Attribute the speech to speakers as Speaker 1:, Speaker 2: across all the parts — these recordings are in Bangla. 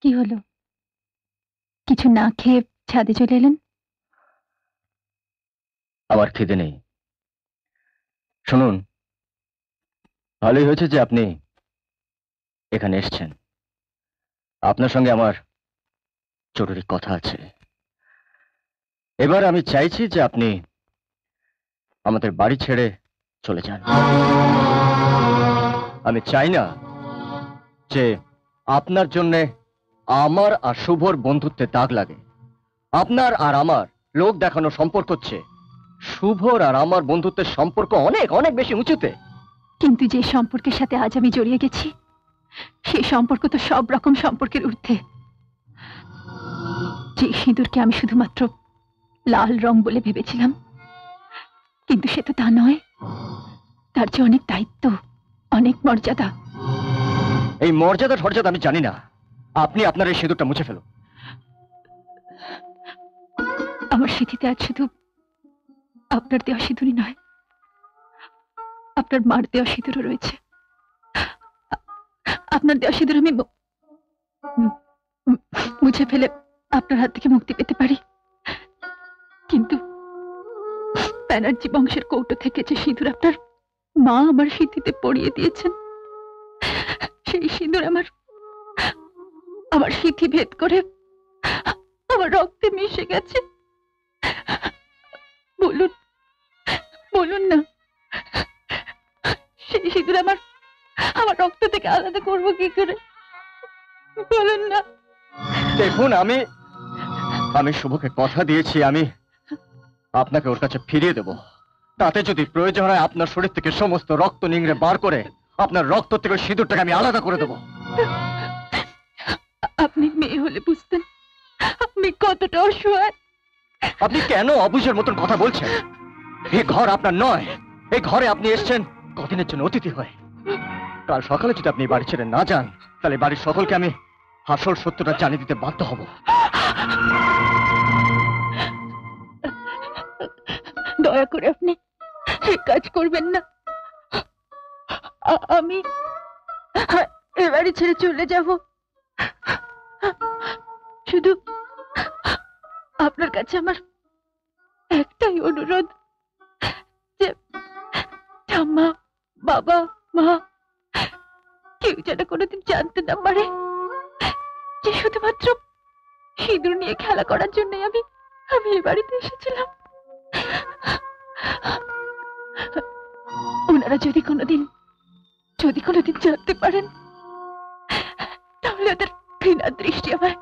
Speaker 1: কি হলো? কিছু না খেয়ে ছাদে চলে এলেন?
Speaker 2: আমার খিদে নেই। শুনুন, ভালোই হয়েছে যে আপনি এখানে এসেছেন। আপনার সঙ্গে আমার জরুরি কথা আছে। এবার আমি চাইছি যে আপনি আমাদের বাড়ি ছেড়ে চলে যান। আমি চাই না যে আপনার জন্যে আমার আর শুভর বন্ধুত্বে দাগ লাগে। আপনার আর আমার লোক দেখানো সম্পর্ক হচ্ছে শুভর আর আমার বন্ধুত্বের সম্পর্ক অনেক অনেক বেশি উঁচুতে।
Speaker 1: কিন্তু যে সম্পর্কের সাথে আজ আমি জড়িয়ে গেছি, সেই সম্পর্ক তো সব রকম সম্পর্কের ঊর্ধ্বে। যে সিঁদুরকে আমি শুধুমাত্র লাল রং বলে ভেবেছিলাম, কিন্তু সে তো তা নয়। তার যে অনেক দায়িত্ব, অনেক মর্যাদা।
Speaker 2: এই মর্যাদা ঠর্যাদা আমি জানি না। আপনি আপনার এই সিঁদুরটা মুছে ফেলুন।
Speaker 1: আমার স্মৃতিতে আজ শুধু আপনার দেওয়া সিঁদুরই নয়, আপনার মার দেওয়া সিঁদুরও রয়েছে। আপনার দেওয়া সিঁদুর আমি মুছে ফেলে আপনার হাত থেকে মুক্তি পেতে পারি, কিন্তু ব্যানার্জি বংশের কৌটো থেকে যে সিঁদুর আপনার মা আমার স্মৃতিতে পরিয়ে দিয়েছেন, সেই সিঁদুর আমার আমার স্মৃতি ভেদ করে আমার রক্তে মিশে গেছে। বলুন, বলুন না, সেই সিঁদুর আমার আমার রক্ত থেকে আলাদা করবো কি করে? বলুন না।
Speaker 2: দেখুন, আমি শুভকে কথা দিয়েছি আমি আপনাকে ওর কাছে ফিরিয়ে দেব। তাতে যদি প্রয়োজন হয় আপনার শরীর থেকে সমস্ত রক্ত নিংড়ে বার করে আপনার রক্ত থেকে সিঁদুরটাকে আমি আলাদা করে দেব।
Speaker 1: আপনি মেয়ে হলে বুঝতেন আমি কতটা অসহায়।
Speaker 2: আপনি কেন অবুঝের মতন কথা বলছেন? এই ঘর আপনার নয়। এই ঘরে আপনি এসেছেন কদিনের জন্য অতিথি হয়ে। কাল সকালে যদি আপনি বাড়ি ছেড়ে না যান, তাহলে বাড়ির সকলকে আমি আসল সত্যটা জানিয়ে দিতে বাধ্য হব।
Speaker 1: দয়া করে আপনি এই কাজ করবেন না। আমি এ বাড়ি ছেড়ে চলে যাব। শুধু আপনার কাছে আমার একটাই অনুরোধ, যে ঠাম্মা, বাবা, মা কেউ যেন কোনোদিন জানতে না পারে যে শুধুমাত্র সিঁদুর নিয়ে খেলা করার জন্যই আমি এ বাড়িতে এসেছিলাম। ওনারা যদি কোনোদিন জানতে পারেন, তাহলে ওদের ঘৃণার দৃষ্টি আমায়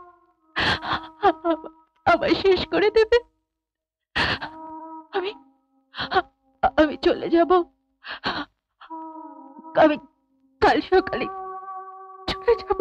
Speaker 1: শেষ করে দেবে। আমি আমি চলে যাব। আমি কাল সকালে চলে যাব।